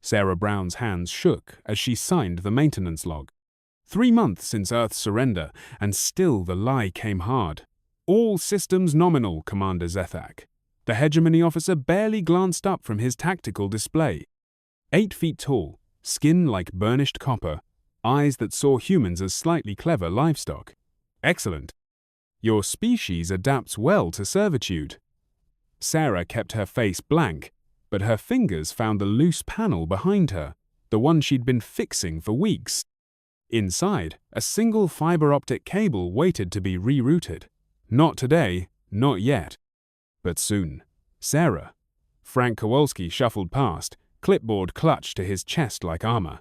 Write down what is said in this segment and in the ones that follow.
Sarah Brown's hands shook as she signed the maintenance log. 3 months since Earth's surrender, and still the lie came hard. All systems nominal, Commander Zethak. The Hegemony officer barely glanced up from his tactical display. 8 feet tall, skin like burnished copper, eyes that saw humans as slightly clever livestock. Excellent. Your species adapts well to servitude. Sarah kept her face blank, but her fingers found the loose panel behind her, the one she'd been fixing for weeks. Inside, a single fiber optic cable waited to be rerouted. Not today, not yet. But soon. Sarah. Frank Kowalski shuffled past, clipboard clutched to his chest like armor.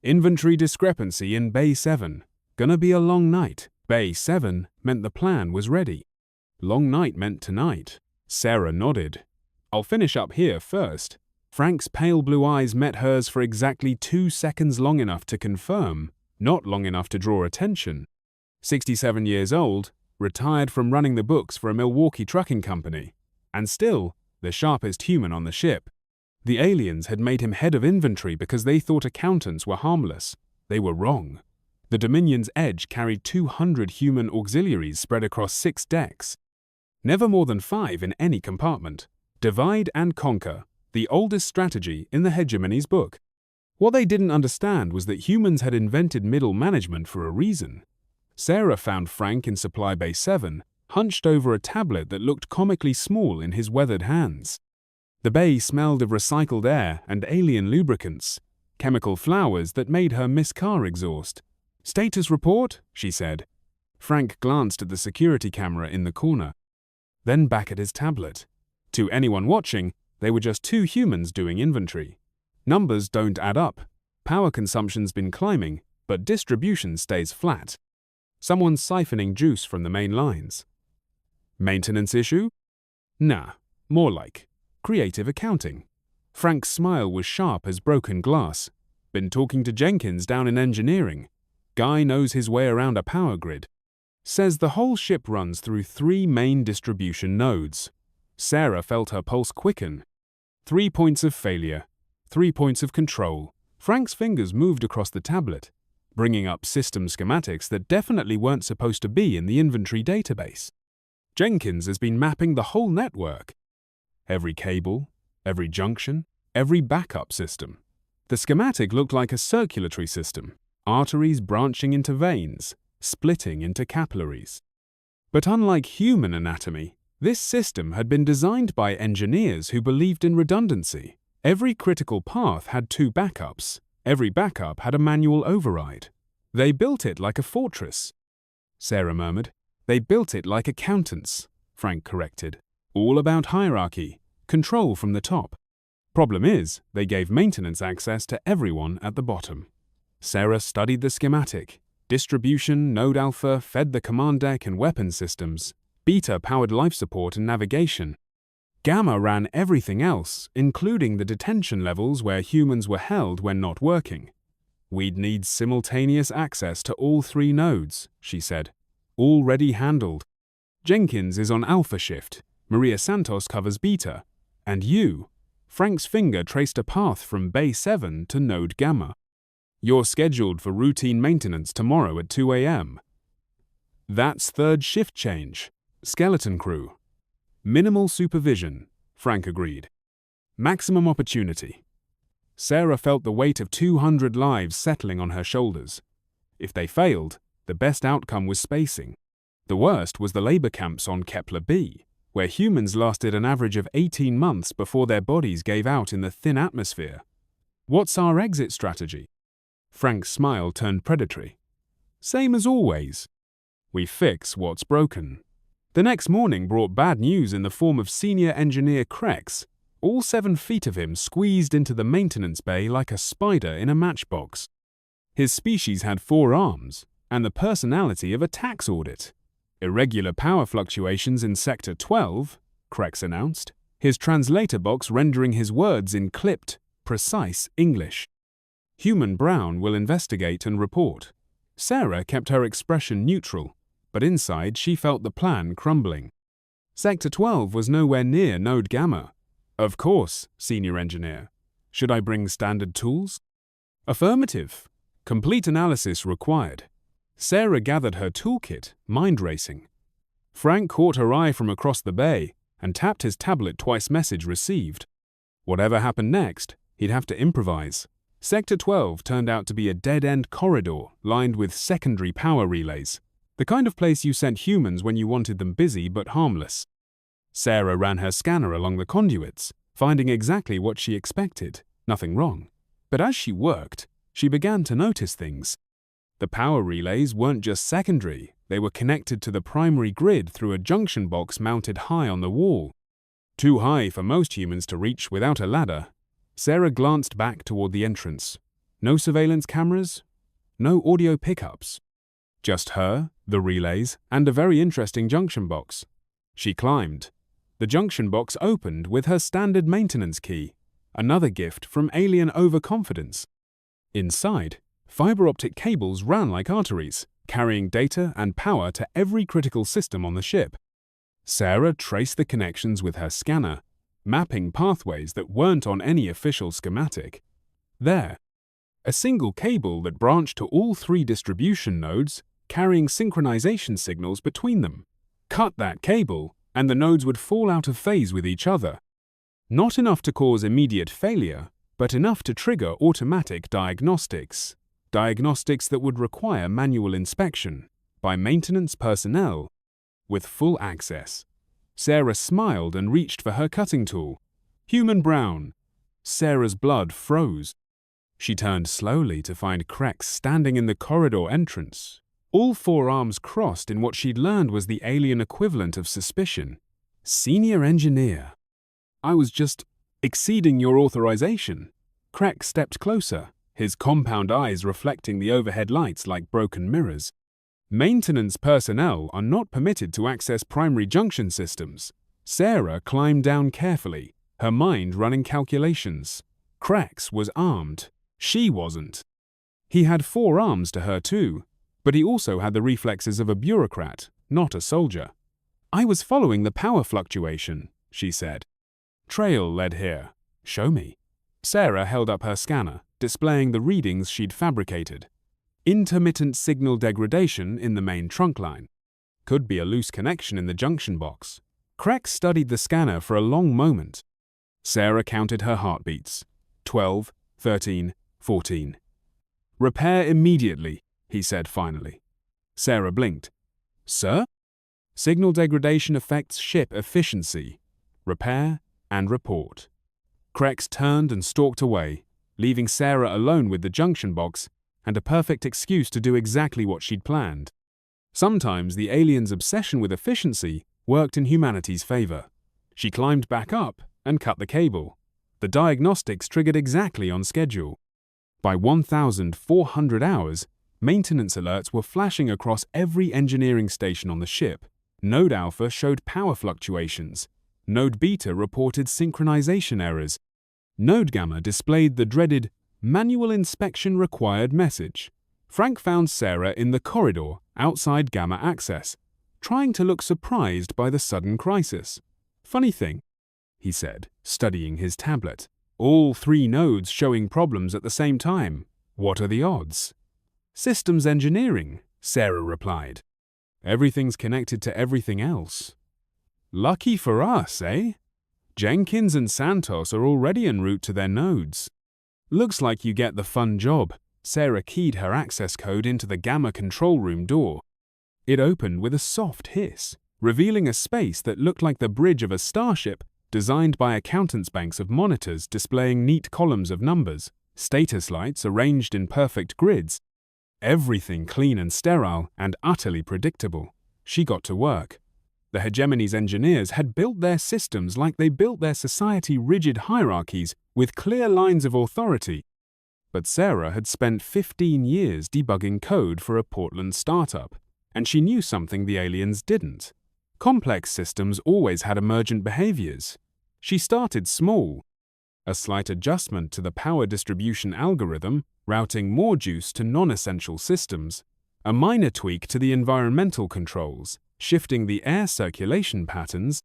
Inventory discrepancy in Bay 7. Gonna be a long night. Bay 7 meant the plan was ready. Long night meant tonight. Sarah nodded. I'll finish up here first. Frank's pale blue eyes met hers for exactly 2 seconds, long enough to confirm, not long enough to draw attention. 67 years old, retired from running the books for a Milwaukee trucking company, and still the sharpest human on the ship. The aliens had made him head of inventory because they thought accountants were harmless. They were wrong. The Dominion's Edge carried 200 human auxiliaries spread across 6 decks. Never more than 5 in any compartment. Divide and conquer, the oldest strategy in the Hegemony's book. What they didn't understand was that humans had invented middle management for a reason. Sarah found Frank in Supply Bay 7, hunched over a tablet that looked comically small in his weathered hands. The bay smelled of recycled air and alien lubricants, chemical flowers that made her miss car exhaust. "Status report," she said. Frank glanced at the security camera in the corner, then back at his tablet. To anyone watching, they were just 2 humans doing inventory. Numbers don't add up. Power consumption's been climbing, but distribution stays flat. Someone's siphoning juice from the main lines. Maintenance issue? Nah, more like creative accounting. Frank's smile was sharp as broken glass. Been talking to Jenkins down in engineering. Guy knows his way around a power grid. Says the whole ship runs through 3 main distribution nodes. Sarah felt her pulse quicken. 3 points of failure, 3 points of control. Frank's fingers moved across the tablet, bringing up system schematics that definitely weren't supposed to be in the inventory database. Jenkins has been mapping the whole network. Every cable, every junction, every backup system. The schematic looked like a circulatory system, arteries branching into veins, splitting into capillaries. But unlike human anatomy, this system had been designed by engineers who believed in redundancy. Every critical path had 2 backups. Every backup had a manual override. They built it like a fortress. Sarah murmured. They built it like accountants, Frank corrected. All about hierarchy, control from the top. Problem is, they gave maintenance access to everyone at the bottom. Sarah studied the schematic. Distribution, Node Alpha fed the command deck and weapon systems. Beta powered life support and navigation. Gamma ran everything else, including the detention levels where humans were held when not working. We'd need simultaneous access to all 3 nodes, she said. Already handled. Jenkins is on Alpha shift. Maria Santos covers Beta. And you. Frank's finger traced a path from Bay 7 to Node Gamma. You're scheduled for routine maintenance tomorrow at 2 a.m. That's 3rd shift change. Skeleton crew. Minimal supervision, Frank agreed. Maximum opportunity. Sarah felt the weight of 200 lives settling on her shoulders. If they failed, the best outcome was spacing. The worst was the labor camps on Kepler B, where humans lasted an average of 18 months before their bodies gave out in the thin atmosphere. What's our exit strategy? Frank's smile turned predatory. Same as always. We fix what's broken. The next morning brought bad news in the form of senior engineer Krex, all 7 feet of him squeezed into the maintenance bay like a spider in a matchbox. His species had 4 arms, and the personality of a tax audit. Irregular power fluctuations in Sector 12, Krex announced, his translator box rendering his words in clipped, precise English. Human Brown will investigate and report. Sarah kept her expression neutral, but inside she felt the plan crumbling. Sector 12 was nowhere near Node Gamma. Of course, senior engineer. Should I bring standard tools? Affirmative. Complete analysis required. Sarah gathered her toolkit, mind racing. Frank caught her eye from across the bay and tapped his tablet twice. Message received. Whatever happened next, he'd have to improvise. Sector 12 turned out to be a dead-end corridor lined with secondary power relays, the kind of place you sent humans when you wanted them busy but harmless. Sarah ran her scanner along the conduits, finding exactly what she expected, nothing wrong. But as she worked, she began to notice things. The power relays weren't just secondary, they were connected to the primary grid through a junction box mounted high on the wall. Too high for most humans to reach without a ladder. Sarah glanced back toward the entrance. No surveillance cameras, no audio pickups. Just her, the relays, and a very interesting junction box. She climbed. The junction box opened with her standard maintenance key, another gift from alien overconfidence. Inside, fiber optic cables ran like arteries, carrying data and power to every critical system on the ship. Sarah traced the connections with her scanner, mapping pathways that weren't on any official schematic. There, a single cable that branched to all 3 distribution nodes, carrying synchronization signals between them. Cut that cable, and the nodes would fall out of phase with each other. Not enough to cause immediate failure, but enough to trigger automatic diagnostics. Diagnostics that would require manual inspection by maintenance personnel with full access. Sarah smiled and reached for her cutting tool. Human brown. Sarah's blood froze. She turned slowly to find Krex standing in the corridor entrance, all 4 arms crossed in what she'd learned was the alien equivalent of suspicion. Senior engineer. I was just exceeding your authorization. Krex stepped closer, his compound eyes reflecting the overhead lights like broken mirrors. Maintenance personnel are not permitted to access primary junction systems. Sarah climbed down carefully, her mind running calculations. Krex was armed. She wasn't. He had 4 arms to her too, but he also had the reflexes of a bureaucrat, not a soldier. I was following the power fluctuation, she said. Trail led here. Show me. Sarah held up her scanner, displaying the readings she'd fabricated. Intermittent signal degradation in the main trunk line. Could be a loose connection in the junction box. Krex studied the scanner for a long moment. Sarah counted her heartbeats. 12, 13, 14. Repair immediately, he said finally. Sarah blinked. Sir? Signal degradation affects ship efficiency. Repair and report. Krex turned and stalked away, leaving Sarah alone with the junction box and a perfect excuse to do exactly what she'd planned. Sometimes the alien's obsession with efficiency worked in humanity's favor. She climbed back up and cut the cable. The diagnostics triggered exactly on schedule. By 1,400 hours, maintenance alerts were flashing across every engineering station on the ship. Node Alpha showed power fluctuations. Node Beta reported synchronization errors. Node Gamma displayed the dreaded manual inspection required message. Frank found Sarah in the corridor outside Gamma access, trying to look surprised by the sudden crisis. Funny thing, he said, studying his tablet. All 3 nodes showing problems at the same time. What are the odds? Systems engineering, Sarah replied. Everything's connected to everything else. Lucky for us, eh? Jenkins and Santos are already en route to their nodes. Looks like you get the fun job. Sarah keyed her access code into the Gamma control room door. It opened with a soft hiss, revealing a space that looked like the bridge of a starship designed by accountants' banks of monitors displaying neat columns of numbers, status lights arranged in perfect grids. Everything clean and sterile and utterly predictable. She got to work. The Hegemony's engineers had built their systems like they built their society-rigid hierarchies with clear lines of authority. But Sarah had spent 15 years debugging code for a Portland startup, and she knew something the aliens didn't. Complex systems always had emergent behaviors. She started small. A slight adjustment to the power distribution algorithm, routing more juice to non-essential systems. A minor tweak to the environmental controls, shifting the air circulation patterns.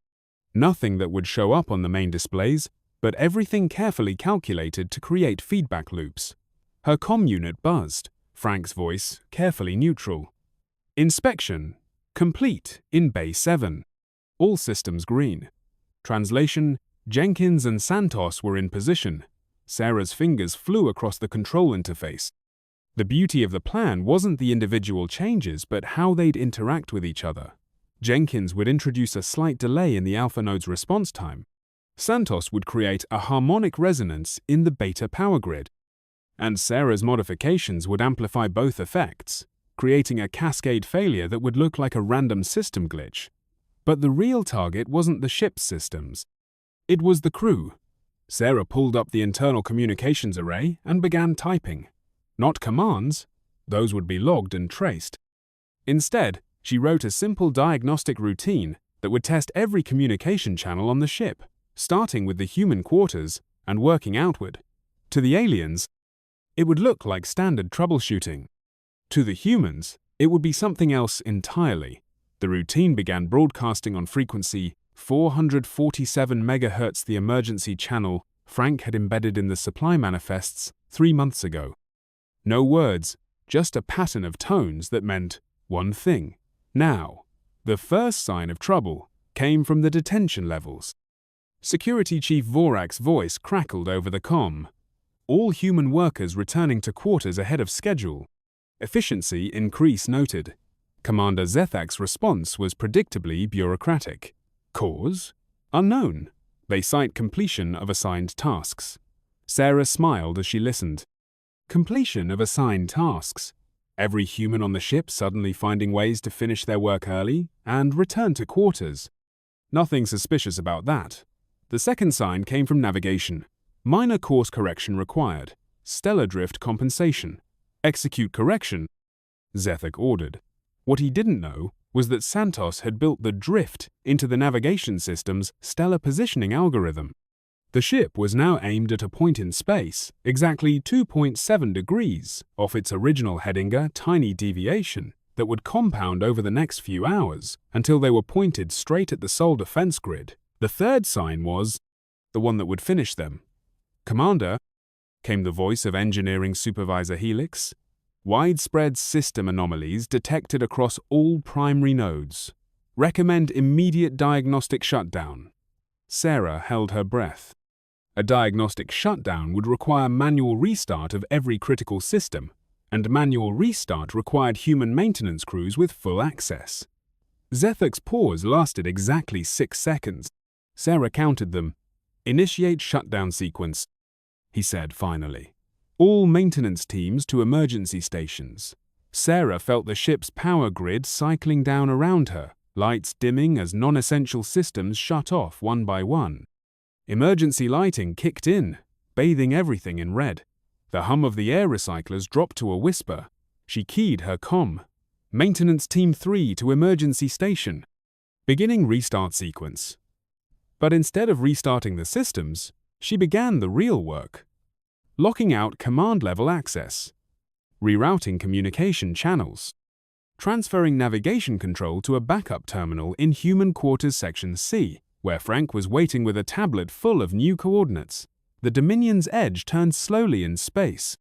Nothing that would show up on the main displays, but everything carefully calculated to create feedback loops. Her comm unit buzzed, Frank's voice carefully neutral. Inspection complete in Bay 7. All systems green. Translation: Jenkins and Santos were in position. Sarah's fingers flew across the control interface. The beauty of the plan wasn't the individual changes, but how they'd interact with each other. Jenkins would introduce a slight delay in the alpha node's response time. Santos would create a harmonic resonance in the beta power grid. And Sarah's modifications would amplify both effects, creating a cascade failure that would look like a random system glitch. But the real target wasn't the ship's systems. It was the crew. Sarah pulled up the internal communications array and began typing. Not commands, those would be logged and traced. Instead, she wrote a simple diagnostic routine that would test every communication channel on the ship, starting with the human quarters and working outward. To the aliens, it would look like standard troubleshooting. To the humans, it would be something else entirely. The routine began broadcasting on frequency 447 MHz, the emergency channel Frank had embedded in the supply manifests 3 months ago. No words, just a pattern of tones that meant one thing. Now, the first sign of trouble came from the detention levels. Security Chief Vorak's voice crackled over the comm. All human workers returning to quarters ahead of schedule. Efficiency increase noted. Commander Zethak's response was predictably bureaucratic. Cause? Unknown. They cite completion of assigned tasks. Sarah smiled as she listened. Completion of assigned tasks. Every human on the ship suddenly finding ways to finish their work early and return to quarters. Nothing suspicious about that. The second sign came from navigation. Minor course correction required. Stellar drift compensation. Execute correction, Zethak ordered. What he didn't know was that Santos had built the drift into the navigation system's stellar positioning algorithm. The ship was now aimed at a point in space, exactly 2.7 degrees off its original heading, a tiny deviation that would compound over the next few hours until they were pointed straight at the Sol defense grid. The third sign was the one that would finish them. Commander, came the voice of Engineering Supervisor Helix. Widespread system anomalies detected across all primary nodes. Recommend immediate diagnostic shutdown. Sarah held her breath. A diagnostic shutdown would require manual restart of every critical system, and manual restart required human maintenance crews with full access. Zethak's pause lasted exactly 6 seconds. Sarah counted them. Initiate shutdown sequence, he said finally. All maintenance teams to emergency stations. Sarah felt the ship's power grid cycling down around her, lights dimming as non-essential systems shut off one by one. Emergency lighting kicked in, bathing everything in red. The hum of the air recyclers dropped to a whisper. She keyed her comm. Maintenance Team 3 to emergency station. Beginning restart sequence. But instead of restarting the systems, she began the real work. Locking out command-level access. Rerouting communication channels. Transferring navigation control to a backup terminal in Human Quarters Section C, where Frank was waiting with a tablet full of new coordinates. The Dominion's edge turned slowly in space,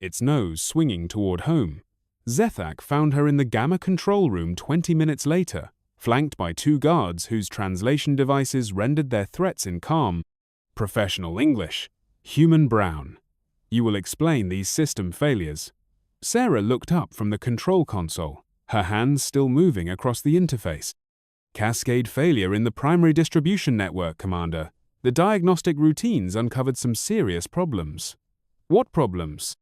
its nose swinging toward home. Zethak found her in the Gamma control room 20 minutes later, flanked by 2 guards whose translation devices rendered their threats in calm, professional English. Human Brown. You will explain these system failures. Sarah looked up from the control console, her hands still moving across the interface. Cascade failure in the primary distribution network, Commander. The diagnostic routines uncovered some serious problems. What problems?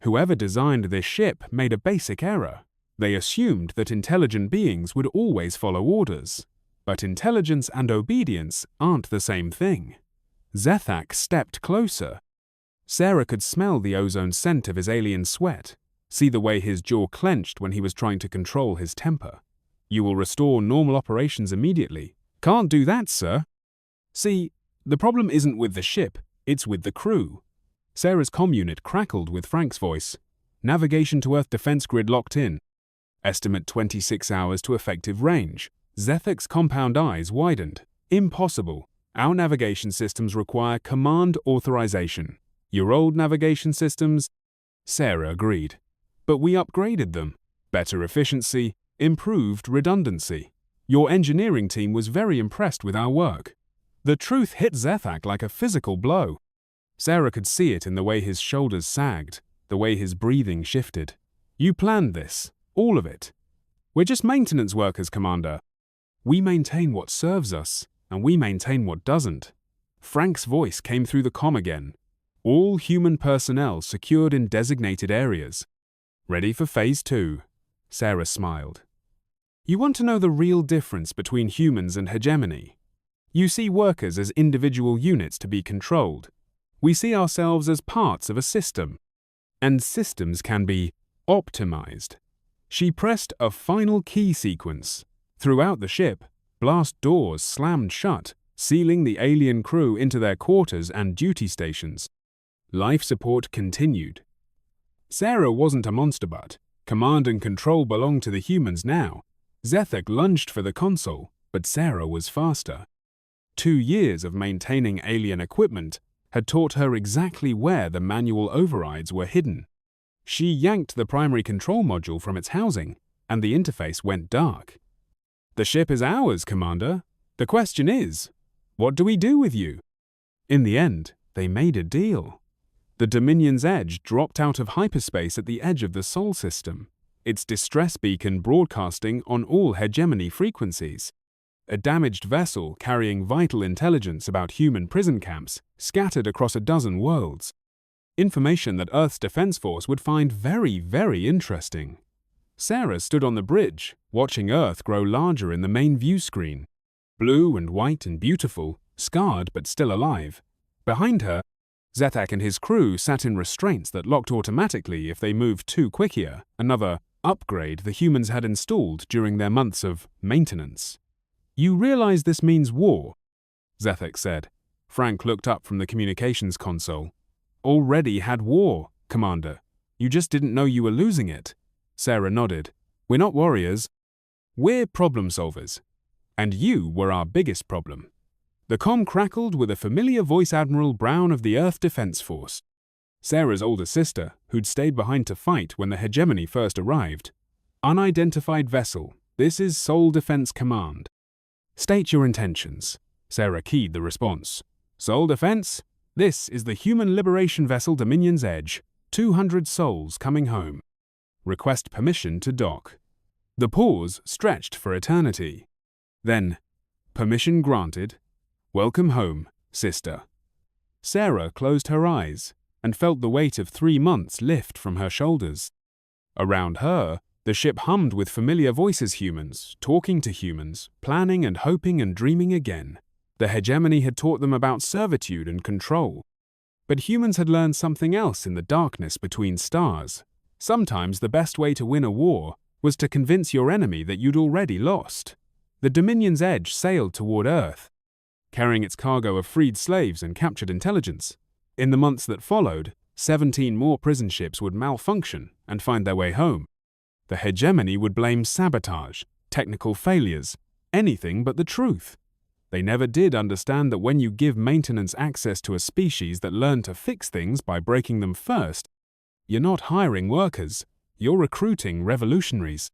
Whoever designed this ship made a basic error. They assumed that intelligent beings would always follow orders. But intelligence and obedience aren't the same thing. Zethak stepped closer. Sarah could smell the ozone scent of his alien sweat, see the way his jaw clenched when he was trying to control his temper. You will restore normal operations immediately. Can't do that, sir. See, the problem isn't with the ship, it's with the crew. Sarah's comm unit crackled with Frank's voice. Navigation to Earth defense grid locked in. Estimate 26 hours to effective range. Zethak's compound eyes widened. Impossible. Our navigation systems require command authorization. Your old navigation systems? Sarah agreed. But we upgraded them. Better efficiency, improved redundancy. Your engineering team was very impressed with our work. The truth hit Zethak like a physical blow. Sarah could see it in the way his shoulders sagged, the way his breathing shifted. You planned this, all of it. We're just maintenance workers, Commander. We maintain what serves us, and we maintain what doesn't. Frank's voice came through the comm again. All human personnel secured in designated areas. Ready for Phase 2. Sarah smiled. You want to know the real difference between humans and hegemony? You see workers as individual units to be controlled. We see ourselves as parts of a system. And systems can be optimized. She pressed a final key sequence. Throughout the ship, blast doors slammed shut, sealing the alien crew into their quarters and duty stations. Life support continued. Sarah wasn't a monster but. Command and control belonged to the humans now. Zethak lunged for the console, but Sarah was faster. 2 years of maintaining alien equipment had taught her exactly where the manual overrides were hidden. She yanked the primary control module from its housing, and the interface went dark. The ship is ours, Commander. The question is, what do we do with you? In the end, they made a deal. The Dominion's Edge dropped out of hyperspace at the edge of the Sol system, its distress beacon broadcasting on all hegemony frequencies. A damaged vessel carrying vital intelligence about human prison camps scattered across a dozen worlds. Information that Earth's Defense Force would find very, very interesting. Sarah stood on the bridge, watching Earth grow larger in the main view screen. Blue and white and beautiful, scarred but still alive. Behind her, Zethak and his crew sat in restraints that locked automatically if they moved too quick here, another upgrade the humans had installed during their months of maintenance. You realize this means war, Zethak said. Frank looked up from the communications console. Already had war, Commander. You just didn't know you were losing it. Sarah nodded. We're not warriors. We're problem solvers. And you were our biggest problem. The comm crackled with a familiar voice, Admiral Brown of the Earth Defense Force. Sarah's older sister, who'd stayed behind to fight when the Hegemony first arrived. Unidentified vessel. This is Sol Defense Command. State your intentions. Sarah keyed the response. Sol Defense? This is the human liberation vessel Dominion's Edge. 200 souls coming home. Request permission to dock. The pause stretched for eternity. Then, permission granted. Welcome home, sister. Sarah closed her eyes and felt the weight of 3 months lift from her shoulders. Around her, the ship hummed with familiar voices, humans, talking to humans, planning and hoping and dreaming again. The hegemony had taught them about servitude and control. But humans had learned something else in the darkness between stars. Sometimes the best way to win a war was to convince your enemy that you'd already lost. The Dominion's Edge sailed toward Earth, carrying its cargo of freed slaves and captured intelligence. In the months that followed, 17 more prison ships would malfunction and find their way home. The hegemony would blame sabotage, technical failures, anything but the truth. They never did understand that when you give maintenance access to a species that learned to fix things by breaking them first, you're not hiring workers, you're recruiting revolutionaries.